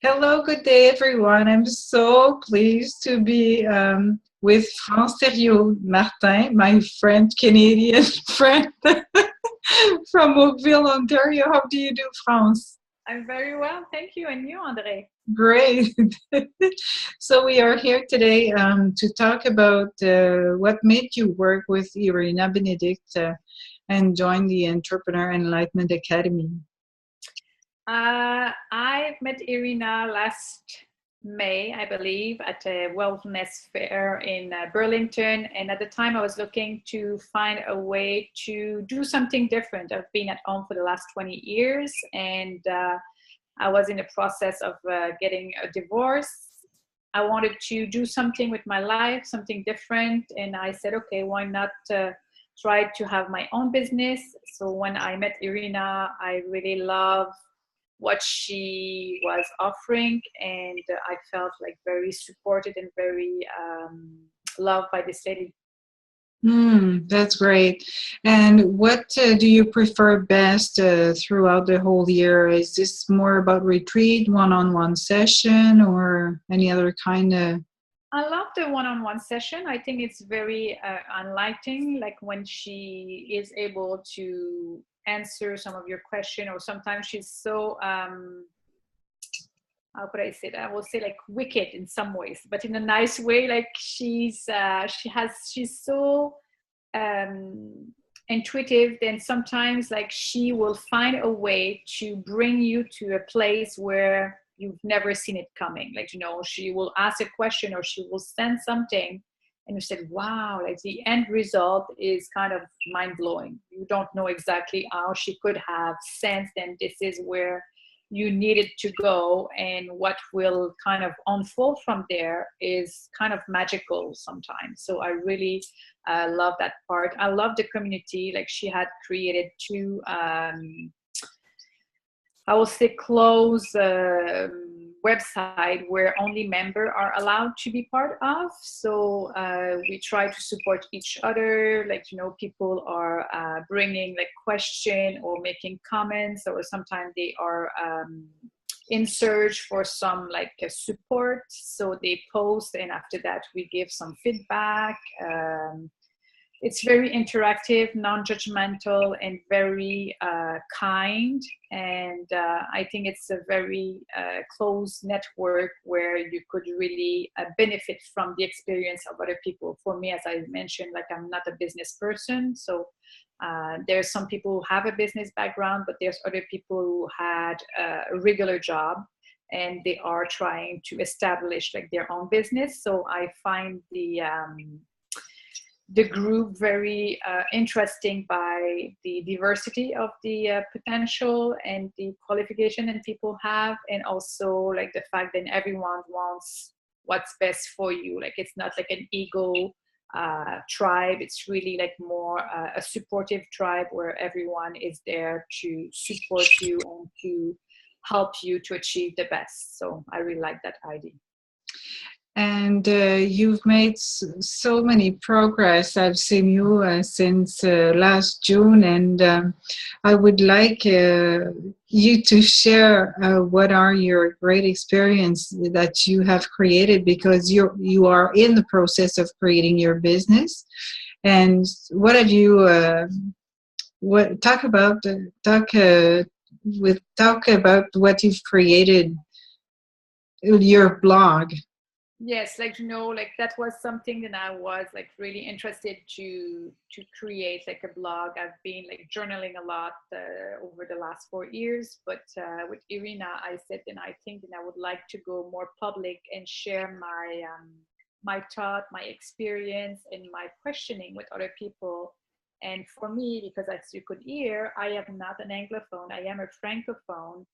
Hello, good day, everyone. I'm so pleased to be with France Thériault Martin, my friend, Canadian friend from Oakville, Ontario. How do you do, France? I'm very well, thank you. And you, André? Great. So we are here today to talk about what made you work with Irina Benedict and join the Entrepreneur Enlightenment Academy. I met Irina last May, I believe, at a wellness fair in Burlington. And at the time, I was looking to find a way to do something different. I've been at home for the last 20 years, and I was in the process of getting a divorce. I wanted to do something with my life, something different. And I said, okay, why not try to have my own business? So when I met Irina, I really loved what she was offering, and I felt like very supported and very loved by this lady. That's great. And what do you prefer best throughout the whole year? Is this more about retreat, one-on-one session, or any other kind of? I love the one-on-one session. I think it's very enlightening, like when she is able to answer some of your question, or sometimes she's so how could I say that? I will say like wicked in some ways, but in a nice way. Like she's so intuitive. Then sometimes like she will find a way to bring you to a place where you've never seen it coming. Like, she will ask a question or she will send something and you said, wow, like the end result is kind of mind blowing. You don't know exactly how she could have sensed, and this is where you needed to go, and what will kind of unfold from there is kind of magical sometimes. So I really love that part. I love the community. Like she had created two I will say close website where only members are allowed to be part of. So we try to support each other. Like, people are bringing like question or making comments, or sometimes they are in search for some like support. So they post, and after that we give some feedback. It's very interactive, non-judgmental, and very kind. And I think it's a very close network where you could really benefit from the experience of other people. For me, as I mentioned, like I'm not a business person. So there's some people who have a business background, but there's other people who had a regular job and they are trying to establish like their own business. So I find the group very interesting by the diversity of the potential and the qualification that people have, and also like the fact that everyone wants what's best for you. Like it's not like an ego tribe. It's really like more a supportive tribe where everyone is there to support you and to help you to achieve the best. So I really like that idea. And you've made so many progress. I've seen you since last June, and I would like you to share what are your great experience that you have created, because you are in the process of creating your business. And what have you talk about what you've created, your blog. Yes, like like that was something that I was like really interested to create like a blog. I've been like journaling a lot over the last 4 years, but with Irina, I said, and I think that I would like to go more public and share my thought, my experience, and my questioning with other people. And for me, because as you could hear, I am not an Anglophone, I am a Francophone,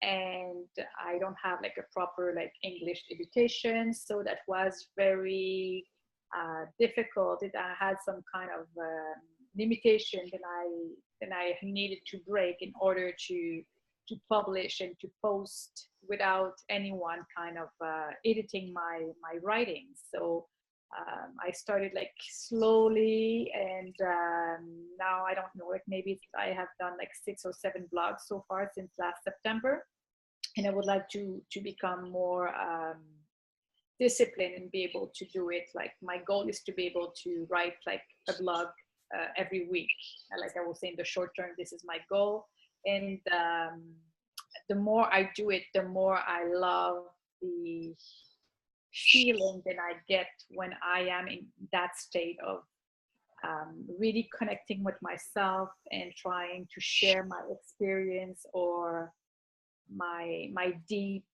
and I don't have like a proper like English education, so that was very difficult. I had some kind of limitation that I needed to break in order to publish and to post without anyone kind of editing my writings. So I started like slowly, and now I don't know, like maybe I have done like 6 or 7 blogs so far since last September. and I would like to become more disciplined and be able to do it. Like my goal is to be able to write like a blog every week. Like I was saying, the short term, this is my goal. And the more I do it, the more I love the feeling that I get when I am in that state of really connecting with myself and trying to share my experience or my deep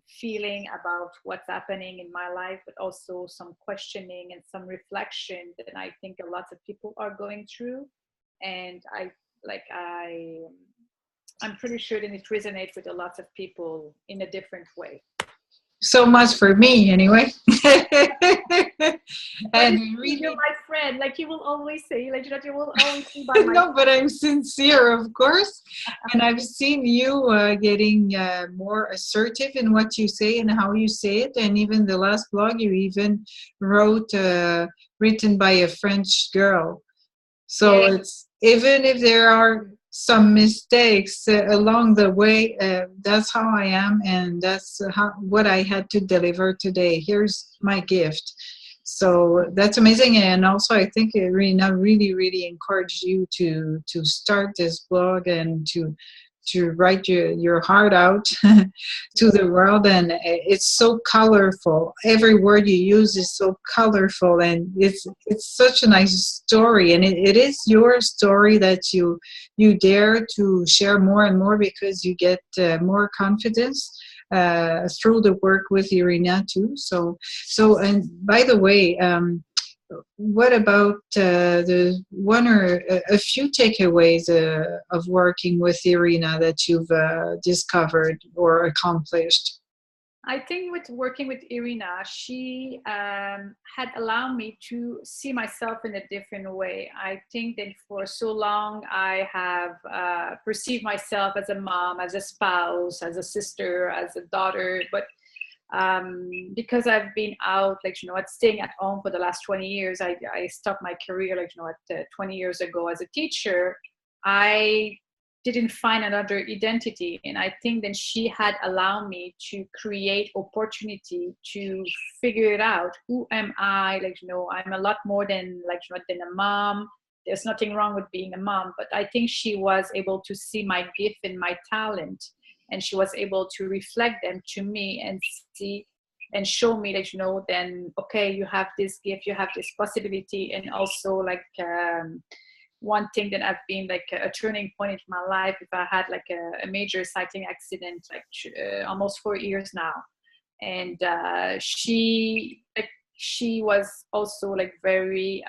feeling about what's happening in my life, but also some questioning and some reflection that I think a lot of people are going through. And I'm pretty sure that it resonates with a lot of people in a different way. So much for me, anyway. And really, you're my friend. Like you will always say, like you will always be by my no, but I'm sincere, of course. And I've seen you getting more assertive in what you say and how you say it. And even the last blog you even wrote, written by a French girl. So yeah. It's even if there are some mistakes along the way, that's how I am, and that's what I had to deliver today. Here's my gift. So that's amazing. And also I think Irina really encouraged you to start this blog and to write your heart out to the world. And it's so colorful. Every word you use is so colorful, and it's such a nice story. And it is your story that you dare to share more and more, because you get more confidence through the work with Irina too. So and by the way, what about the one or a few takeaways of working with Irina that you've discovered or accomplished? I think with working with Irina, she had allowed me to see myself in a different way. I think that for so long I have perceived myself as a mom, as a spouse, as a sister, as a daughter, but because I've been out, like, staying at home for the last 20 years, I stopped my career, like, 20 years ago as a teacher. I didn't find another identity. And I think that she had allowed me to create opportunity to figure it out. Who am I? Like, I'm a lot more than, like, than a mom. There's nothing wrong with being a mom, but I think she was able to see my gift and my talent, and she was able to reflect them to me and see and show me that, then, okay, you have this gift, you have this possibility. And also, like, one thing that I've been like a turning point in my life, if I had like a major cycling accident, like almost 4 years now. And she was also like very,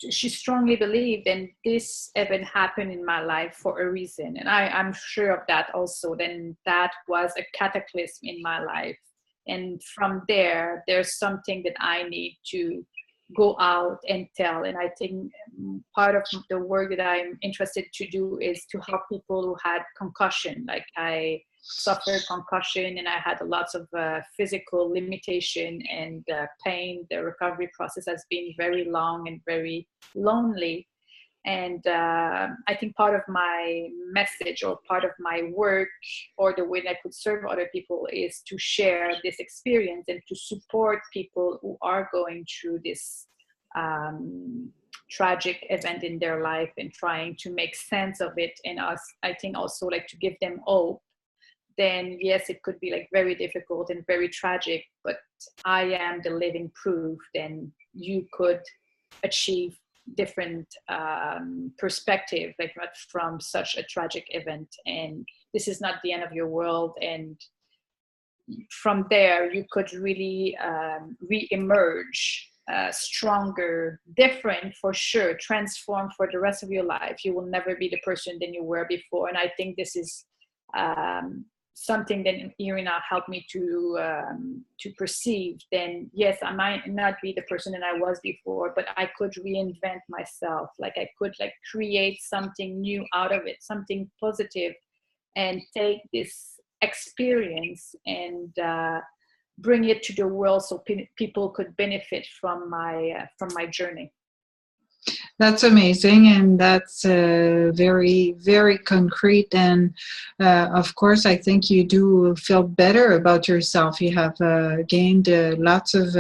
she strongly believed, and this event happened in my life for a reason. And I'm sure of that also. Then that was a cataclysm in my life. And from there, there's something that I need to go out and tell. And I think part of the work that I'm interested to do is to help people who had concussion. Like, I suffered concussion and I had lots of physical limitation and pain. The recovery process has been very long and very lonely. And I think part of my message, or part of my work, or the way that I could serve other people, is to share this experience and to support people who are going through this tragic event in their life and trying to make sense of it. And I think also, like, to give them hope. Then yes, it could be like very difficult and very tragic, but I am the living proof. Then you could achieve different perspective, like, not from such a tragic event, and this is not the end of your world. And from there, you could really re-emerge stronger, different, for sure, transformed for the rest of your life. You will never be the person than you were before. And I think this is something that Irina helped me to perceive. Then yes, I might not be the person that I was before, but I could reinvent myself. Like, I could like create something new out of it, something positive, and take this experience and bring it to the world so people could benefit from my journey. That's amazing, and that's very, very concrete. And of course, I think you do feel better about yourself. You have gained lots of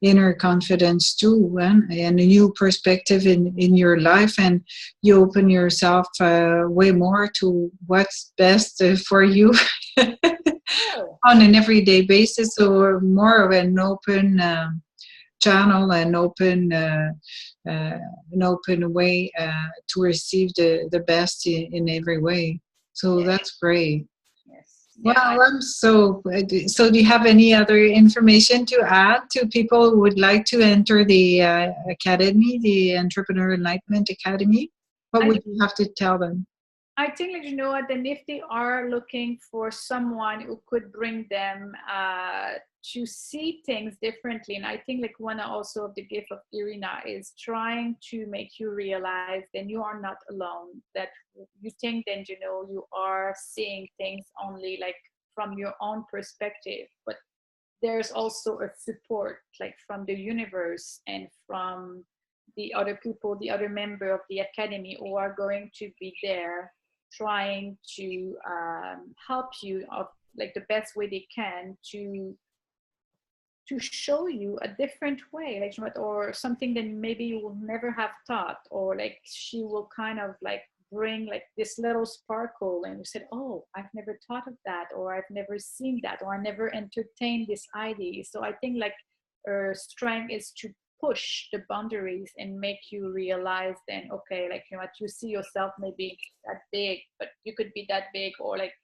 inner confidence too, and a new perspective in your life. And you open yourself way more to what's best for you on an everyday basis, or more of an open channel and an open way to receive the best in every way. So Yes. that's great. Yes. Well, Yeah. I'm so do you have any other information to add to people who would like to enter the academy, the Entrepreneur Enlightenment Academy? What I would you have to tell them? I think, like, you know what, then if they are looking for someone who could bring them to see things differently, and I think like one also of the gift of Irina is trying to make you realize then you are not alone, that you think then, you know, you are seeing things only like from your own perspective, but there's also a support like from the universe and from the other people, the other member of the academy who are going to be there trying to help you of like the best way they can to show you a different way, like, or something that maybe you will never have thought, or like she will kind of like bring like this little sparkle and you said, oh, I've never thought of that, or I've never seen that, or I never entertained this idea. So I think like her strength is to push the boundaries and make you realize then, okay, like, you know what, you see yourself maybe that big, but you could be that big or like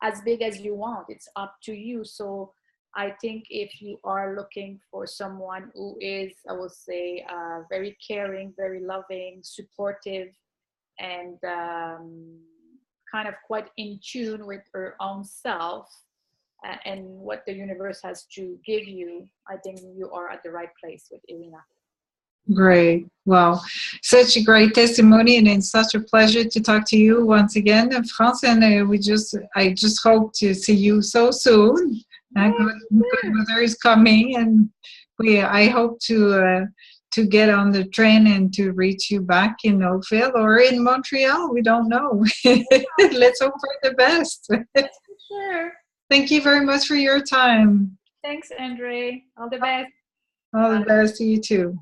as big as you want. It's up to you. So I think if you are looking for someone who is, I will say, very caring, very loving, supportive, and kind of quite in tune with her own self and what the universe has to give you, I think you are at the right place with Irina. Great. Well, such a great testimony, and it's such a pleasure to talk to you once again, France. And I just hope to see you so soon. Good weather is coming, and I hope to get on the train and to reach you back in Oakville or in Montreal. We don't know. Let's hope for the best. Sure. Thank you very much for your time. Thanks, Andre. All the best. All the best to you too.